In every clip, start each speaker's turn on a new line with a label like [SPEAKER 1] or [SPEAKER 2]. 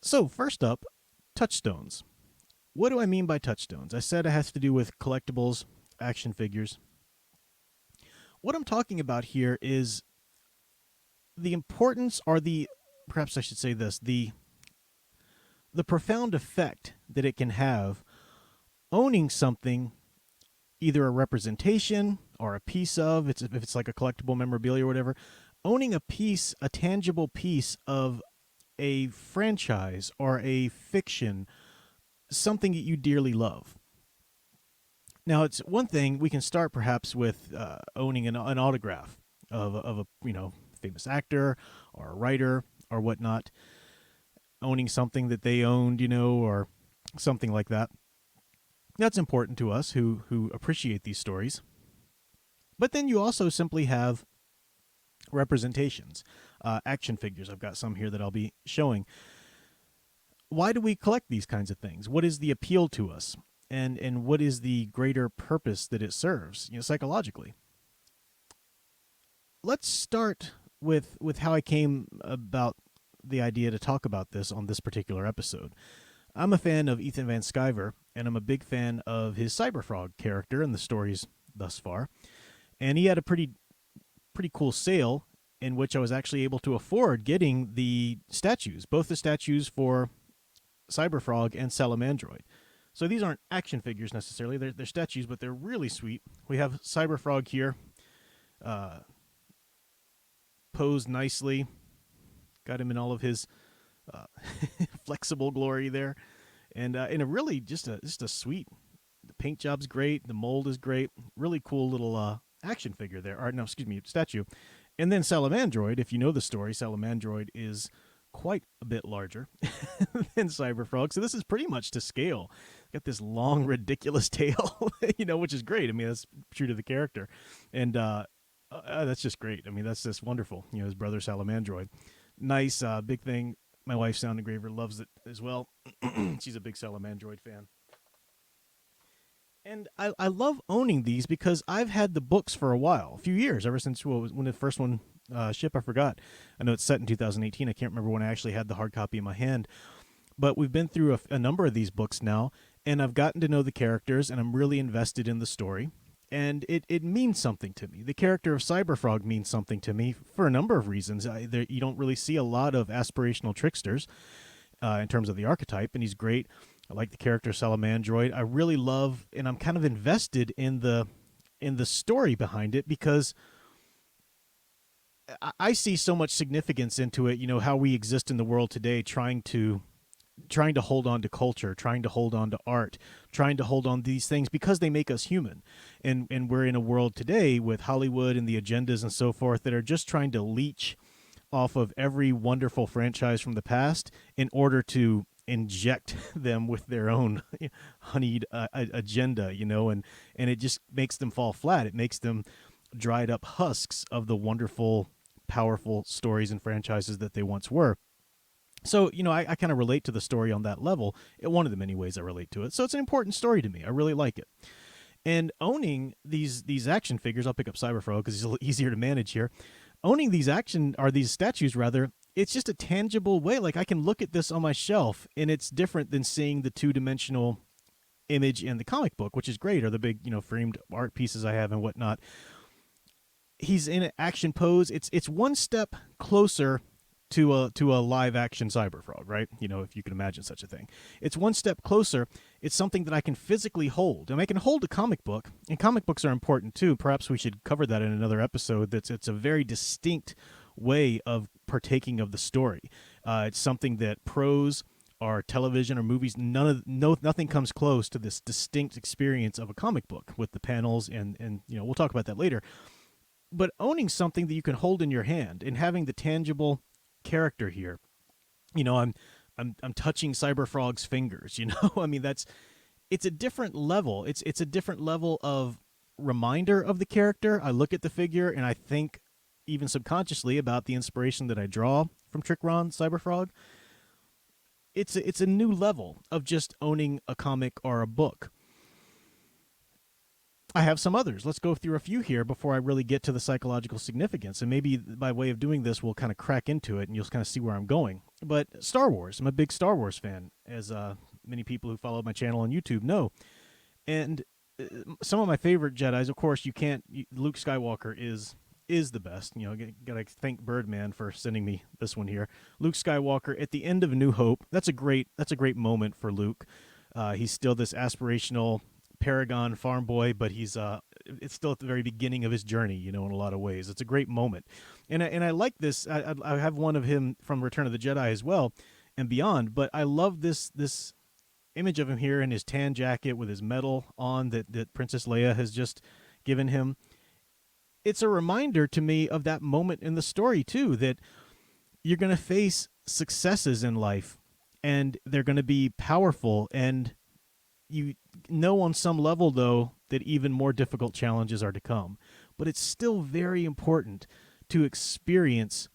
[SPEAKER 1] So first up, Touchstones. What do I mean by Touchstones? I said it has to do with collectibles, action figures. What I'm talking about here is the importance, or the perhaps I should say this, the profound effect that it can have owning something, either a representation or a piece of, if it's like a collectible memorabilia or whatever, owning a piece, a tangible piece of a franchise or a fiction, something that you dearly love. Now, it's one thing we can start perhaps with owning an autograph of a famous actor or a writer or whatnot, owning something that they owned, or something like that. That's important to us who appreciate these stories. But then you also simply have representations, action figures. I've got some here that I'll be showing. Why do we collect these kinds of things? What is the appeal to us? And what is the greater purpose that it serves, psychologically? Let's start with how I came about the idea to talk about this on this particular episode. I'm a fan of Ethan Van Sciver, and I'm a big fan of his Cyberfrog character and the stories thus far. And he had a pretty cool sale in which I was actually able to afford getting the statues, both the statues for Cyberfrog and Salamandroid. So these aren't action figures necessarily, they're statues, but they're really sweet. We have Cyberfrog here, posed nicely. Got him in all of his flexible glory there, and in a really just a sweet. The paint job's great. The mold is great. Really cool little action figure there. Or no, excuse me, statue. And then Salamandroid. If you know the story, Salamandroid is quite a bit larger than Cyberfrog. So this is pretty much to scale. Got this long, ridiculous tail, which is great. I mean, that's true to the character, and that's just great. I mean, that's just wonderful. His brother Salamandroid. Nice, big thing. My wife, Sound Engraver, loves it as well. She's a big Salamandroid fan. And I love owning these because I've had the books for a while, a few years, ever since when the first one shipped. I forgot. I know it's set in 2018. I can't remember when I actually had the hard copy in my hand. But we've been through a number of these books now, and I've gotten to know the characters, and I'm really invested in the story. And it means something to me. The character of Cyberfrog means something to me for a number of reasons. You don't really see a lot of aspirational tricksters in terms of the archetype, and he's great. I like the character Salamandroid. I really love, and I'm kind of invested in the story behind it because I see so much significance into it. How we exist in the world today, trying to hold on to culture, trying to hold on to art, trying to hold on to these things because they make us human. And we're in a world today with Hollywood and the agendas and so forth that are just trying to leech off of every wonderful franchise from the past in order to inject them with their own honeyed agenda, and it just makes them fall flat. It makes them dried up husks of the wonderful, powerful stories and franchises that they once were. So, I kind of relate to the story on that level. One of the many ways I relate to it. So it's an important story to me. I really like it. And owning these action figures, I'll pick up Cyberfrog because he's a little easier to manage here. Owning these statues rather, it's just a tangible way. Like I can look at this on my shelf, and it's different than seeing the two-dimensional image in the comic book, which is great, or the big, framed art pieces I have and whatnot. He's in an action pose. It's one step closer to a live action Cyberfrog, right? If you can imagine such a thing. It's one step closer. It's something that I can physically hold. And I can hold a comic book, and comic books are important too. Perhaps we should cover that in another episode. It's a very distinct way of partaking of the story. It's something that prose or television or movies, nothing comes close to this distinct experience of a comic book with the panels and we'll talk about that later. But owning something that you can hold in your hand and having the tangible character here, I'm touching Cyberfrog's fingers. I mean, it's a different level. It's a different level of reminder of the character. I look at the figure and I think, even subconsciously, about the inspiration that I draw from Trickron Cyberfrog. It's a new level of just owning a comic or a book. I have some others. Let's go through a few here before I really get to the psychological significance. And maybe by way of doing this, we'll kind of crack into it and you'll kind of see where I'm going. But Star Wars, I'm a big Star Wars fan, as many people who follow my channel on YouTube know. And some of my favorite Jedi's, of course, Luke Skywalker is the best. Gotta thank Birdman for sending me this one here. Luke Skywalker at the end of A New Hope. That's a great moment for Luke. He's still this aspirational Paragon farm boy, but it's still at the very beginning of his journey. In a lot of ways, it's a great moment, and I like this. I have one of him from Return of the Jedi as well, and beyond. But I love this image of him here in his tan jacket with his medal on that Princess Leia has just given him. It's a reminder to me of that moment in the story too, that you're going to face successes in life and they're going to be powerful, and you know on some level though that even more difficult challenges are to come. But it's still very important to experience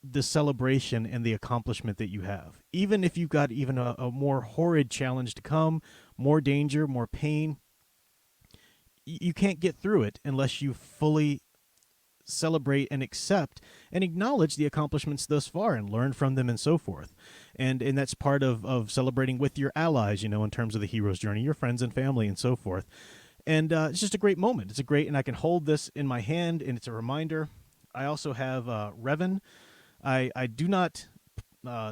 [SPEAKER 1] the celebration and the accomplishment that you have. Even if you've got even a more horrid challenge to come, more danger, more pain, you can't get through it unless you fully celebrate and accept and acknowledge the accomplishments thus far and learn from them and so forth. And that's part of celebrating with your allies, in terms of the hero's journey, your friends and family and so forth. And it's just a great moment. And I can hold this in my hand and it's a reminder. I also have Revan. I do not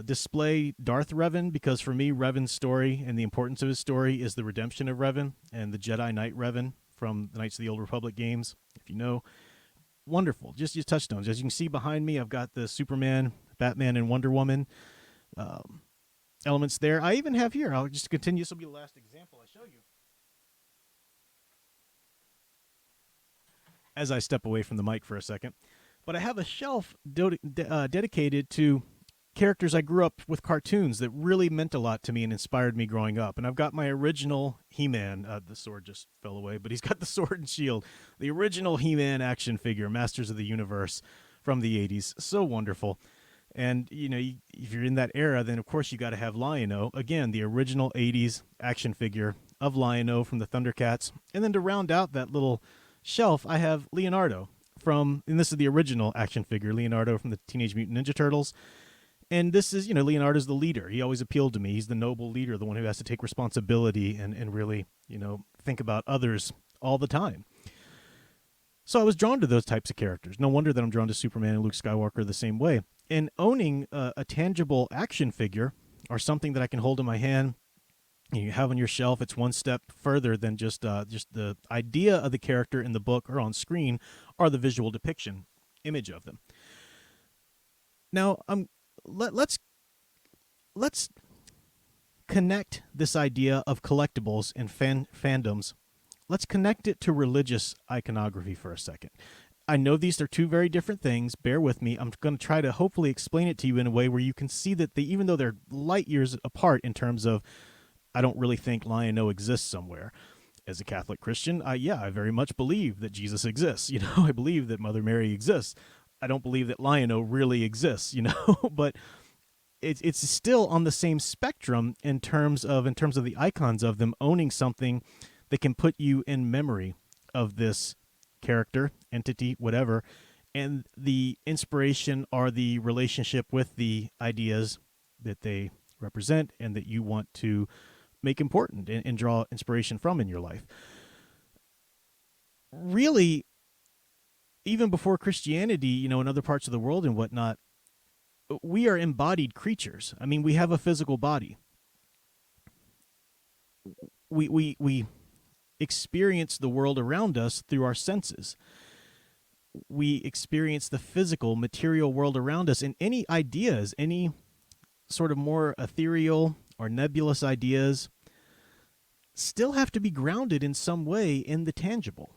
[SPEAKER 1] display Darth Revan because for me, Revan's story and the importance of his story is the redemption of Revan and the Jedi Knight Revan from the Knights of the Old Republic games, if you know. Wonderful. Just use Touchstones. As you can see behind me, I've got the Superman, Batman, and Wonder Woman elements there. I even have here, I'll just continue. This will be the last example I show you. As I step away from the mic for a second. But I have a shelf dedicated to characters I grew up with, cartoons that really meant a lot to me and inspired me growing up. And I've got my original He-Man. The sword just fell away, but he's got the sword and shield. The original He-Man action figure, Masters of the Universe from the 80s. So wonderful. And, if you're in that era, then of course you got to have Lion-O. Again, the original 80s action figure of Lion-O from the Thundercats. And then to round out that little shelf, I have Leonardo and this is the original action figure, Leonardo from the Teenage Mutant Ninja Turtles. And this is, Leonardo's the leader. He always appealed to me. He's the noble leader, the one who has to take responsibility and really, think about others all the time. So I was drawn to those types of characters. No wonder that I'm drawn to Superman and Luke Skywalker the same way. And owning a tangible action figure or something that I can hold in my hand, you have on your shelf, it's one step further than just the idea of the character in the book or on screen, or the visual depiction image of them. Now, let's connect this idea of collectibles and fandoms. Let's connect it to religious iconography for a second. I know these are two very different things. Bear with me. I'm going to try to hopefully explain it to you in a way where you can see that even though they're light years apart in terms of, I don't really think Lion-O exists somewhere. As a Catholic Christian, I very much believe that Jesus exists. I believe that Mother Mary exists. I don't believe that Lion-O really exists, but it's still on the same spectrum in terms of the icons of them owning something that can put you in memory of this character, entity, whatever, and the inspiration or the relationship with the ideas that they represent and that you want to make important and draw inspiration from in your life. Really, even before Christianity, in other parts of the world and whatnot, we are embodied creatures. I mean, we have a physical body. We experience the world around us through our senses. We experience the physical, material world around us, and any ideas, any sort of more ethereal or nebulous ideas still have to be grounded in some way in the tangible.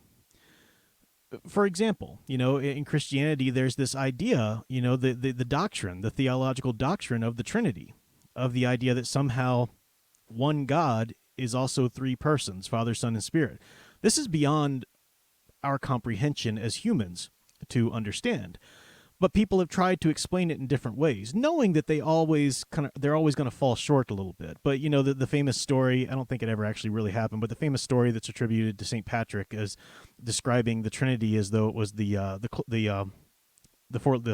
[SPEAKER 1] For example, in Christianity, there's this idea, the doctrine, the theological doctrine of the Trinity, of the idea that somehow one God is also three persons, Father, Son, and Spirit. This is beyond our comprehension as humans to understand. But people have tried to explain it in different ways, knowing that they're always going to fall short a little bit. But the famous story, I don't think it ever actually really happened, but the famous story that's attributed to St. Patrick as describing the Trinity as though it was the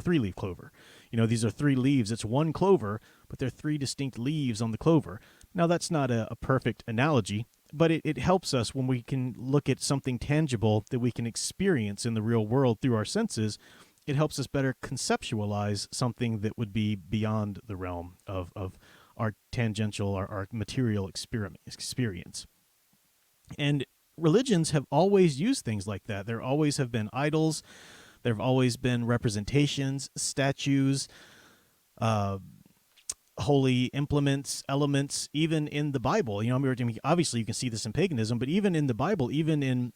[SPEAKER 1] three-leaf clover. These are three leaves. It's one clover, but they're three distinct leaves on the clover. Now, that's not a perfect analogy, but it helps us when we can look at something tangible that we can experience in the real world through our senses. It helps us better conceptualize something that would be beyond the realm of our tangential, our material experience. And religions have always used things like that. There always have been idols. There have always been representations, statues, uh, holy implements, elements, even in the Bible. Obviously you can see this in paganism, but even in the Bible, even in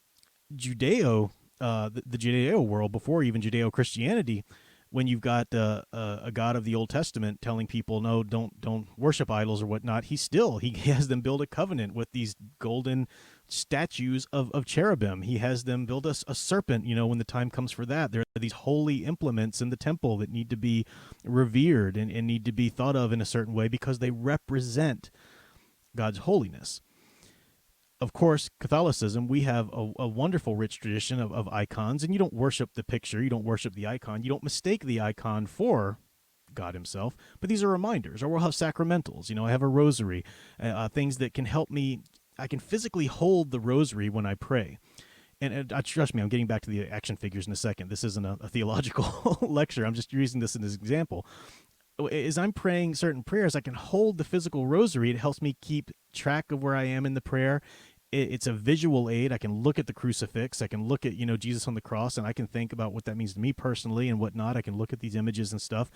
[SPEAKER 1] Judeo, the Judeo world, before even Judeo-Christianity, when you've got a God of the Old Testament telling people, no, don't worship idols or whatnot, he has them build a covenant with these golden statues of cherubim. He has them build a serpent, when the time comes for that. There are these holy implements in the temple that need to be revered and need to be thought of in a certain way because they represent God's holiness. Of course, Catholicism, we have a wonderful, rich tradition of icons, and you don't worship the picture, you don't worship the icon, you don't mistake the icon for God himself, but these are reminders. Or we'll have sacramentals. I have a rosary, things that can help me. I can physically hold the rosary when I pray. And trust me, I'm getting back to the action figures in a second. This isn't a theological lecture. I'm just using this as an example. As I'm praying certain prayers, I can hold the physical rosary. It helps me keep track of where I am in the prayer. It's a visual aid. I can look at the crucifix. I can look at, Jesus on the cross, and I can think about what that means to me personally and whatnot. I can look at these images and stuff.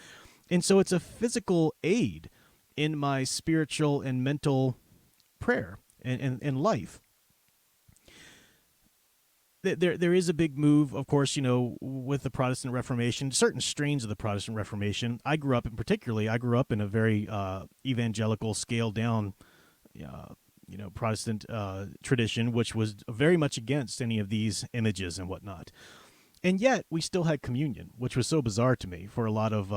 [SPEAKER 1] And so it's a physical aid in my spiritual and mental prayer and life. There is a big move, of course, with the Protestant Reformation, certain strains of the Protestant Reformation. I grew up in a very evangelical, scaled down, Protestant tradition, which was very much against any of these images and whatnot. And yet we still had communion, which was so bizarre to me for a lot of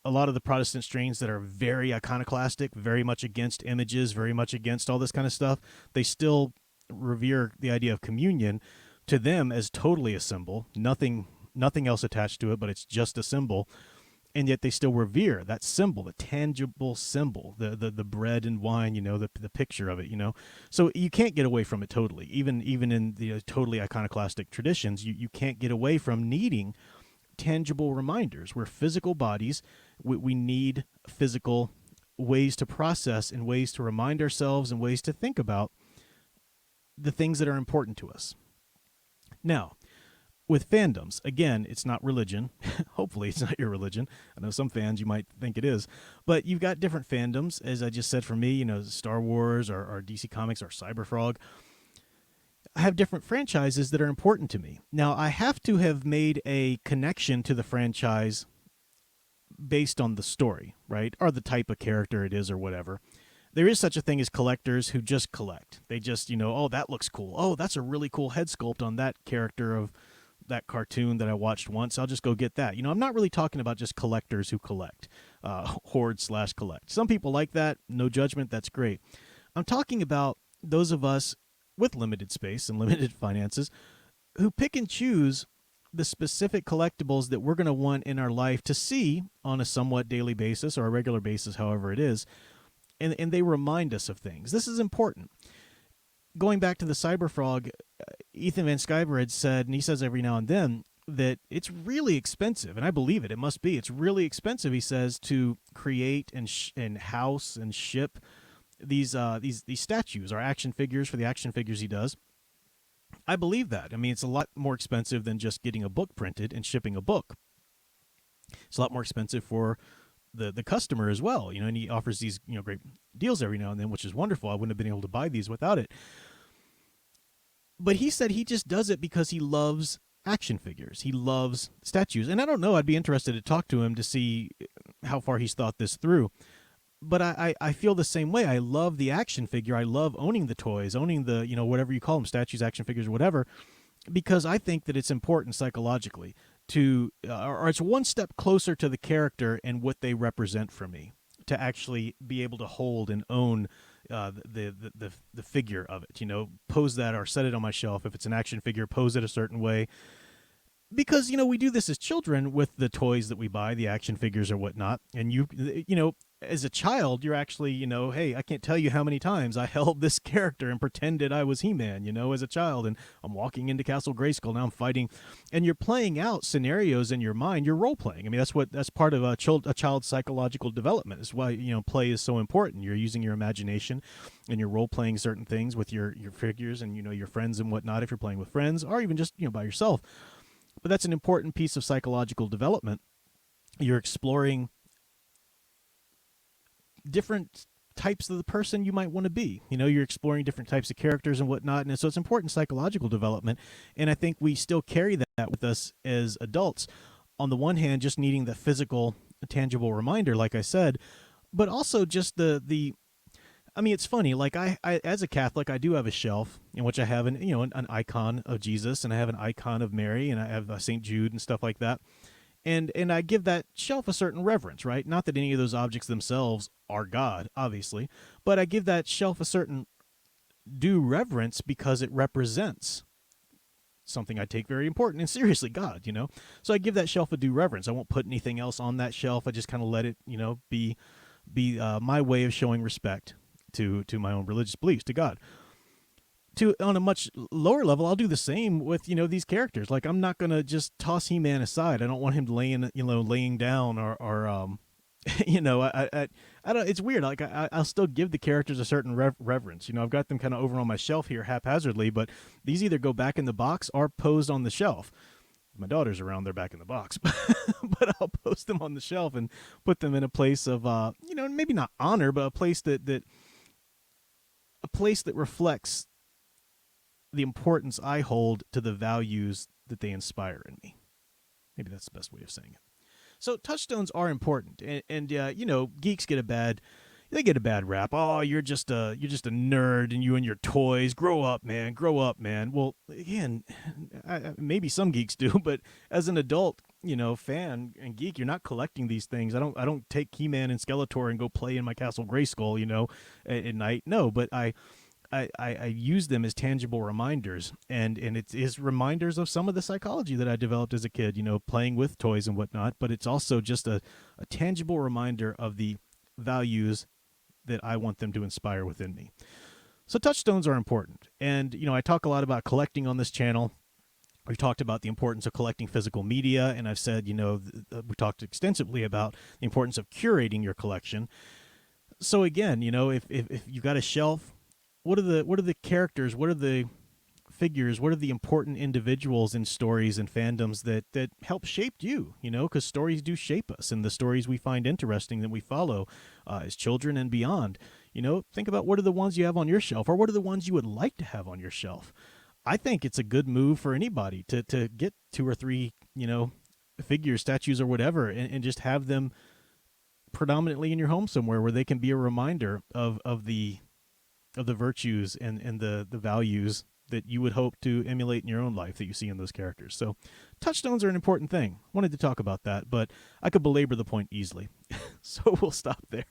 [SPEAKER 1] the Protestant strains that are very iconoclastic, very much against images, very much against all this kind of stuff. They still revere the idea of communion to them as totally a symbol, nothing else attached to it, but it's just a symbol. And yet they still revere that symbol, the tangible symbol, the bread and wine, the picture of it, So you can't get away from it totally. Even in the totally iconoclastic traditions, you can't get away from needing tangible reminders. We're physical bodies. We need physical ways to process and ways to remind ourselves and ways to think about the things that are important to us. Now, with fandoms, again, it's not religion. Hopefully it's not your religion. I know some fans you might think it is. But you've got different fandoms, as I just said for me, Star Wars or DC Comics or Cyberfrog. I have different franchises that are important to me. Now, I have to have made a connection to the franchise based on the story, right? Or the type of character it is or whatever. There is such a thing as collectors who just collect. They just, oh, that looks cool. Oh, that's a really cool head sculpt on that character of that cartoon that I watched once. I'll just go get that. I'm not really talking about just collectors who collect, hoard/collect. Some people like that. No judgment. That's great. I'm talking about those of us with limited space and limited finances who pick and choose the specific collectibles that we're going to want in our life to see on a somewhat daily basis or a regular basis, however it is. And they remind us of things. This is important. Going back to the Cyberfrog, Ethan Van Sciver had said, and he says every now and then, that it's really expensive, and I believe it. It must be. It's really expensive, he says, to create and house and ship these statues or action figures for the action figures he does. I believe that. I mean, it's a lot more expensive than just getting a book printed and shipping a book. It's a lot more expensive for the customer as well, and he offers these great deals every now and then, which is wonderful. I wouldn't have been able to buy these without it. But he said he just does it because he loves action figures. He loves statues. And I don't know, I'd be interested to talk to him to see how far he's thought this through. But I feel the same way. I love the action figure. I love owning the toys, owning the, whatever you call them, statues, action figures, or whatever, because I think that it's important psychologically to, or it's one step closer to the character and what they represent for me, to actually be able to hold and own the figure of it. Pose that or set it on my shelf. If it's an action figure, pose it a certain way. because we do this as children with the toys that we buy, the action figures or whatnot, and as a child you're actually, hey, I can't tell you how many times I held this character and pretended I was He-Man, as a child, and I'm walking into Castle Grayskull, now I'm fighting, and you're playing out scenarios in your mind. You're role playing. I mean, that's part of a child's psychological development. Is why play is so important. You're using your imagination and you're role playing certain things with your figures and your friends and whatnot, if you're playing with friends or even just by yourself. But that's an important piece of psychological development. You're exploring different types of the person you might want to be. You're exploring different types of characters and whatnot. And so it's important psychological development. And I think we still carry that with us as adults. On the one hand, just needing the physical, tangible reminder, like I said, but also just the I mean, it's funny. Like I as a Catholic, I do have a shelf in which I have an icon of Jesus, and I have an icon of Mary, and I have Saint Jude and stuff like that. And I give that shelf a certain reverence, right? Not that any of those objects themselves are God, obviously, but I give that shelf a certain due reverence because it represents something I take very important and seriously, God. So I give that shelf a due reverence. I won't put anything else on that shelf. I just kind of let it, be my way of showing respect to my own religious beliefs, to God. On a much lower level, I'll do the same with these characters. Like, I'm not gonna just toss He-Man aside. I don't want him laying down or I don't. It's weird. Like, I'll still give the characters a certain reverence. I've got them kind of over on my shelf here haphazardly, but these either go back in the box or posed on the shelf. My daughter's around, they're back in the box, but I'll post them on the shelf and put them in a place of maybe not honor, but a place that reflects the importance I hold to the values that they inspire in me. Maybe that's the best way of saying it. So touchstones are important, and geeks get a bad rap. Oh, you're just a nerd, and you and your toys. Grow up, man. Grow up, man. Well, again, maybe some geeks do, but as an adult, fan and geek, you're not collecting these things. I don't take He-Man and Skeletor and go play in my Castle Grayskull, at night. No, but I use them as tangible reminders, and it is reminders of some of the psychology that I developed as a kid, playing with toys and whatnot, but it's also just a tangible reminder of the values that I want them to inspire within me. So touchstones are important, and I talk a lot about collecting on this channel. We've talked about the importance of collecting physical media, and I've said, we talked extensively about the importance of curating your collection. So again, if you've got a shelf, what are the characters? What are the figures? What are the important individuals in stories and fandoms that help shape you? Because stories do shape us, and the stories we find interesting that we follow as children and beyond. Think about what are the ones you have on your shelf, or what are the ones you would like to have on your shelf. I think it's a good move for anybody to get 2 or 3, figures, statues, or whatever, and just have them predominantly in your home somewhere where they can be a reminder of the virtues and the values that you would hope to emulate in your own life that you see in those characters. So touchstones are an important thing. Wanted to talk about that, but I could belabor the point easily. So we'll stop there.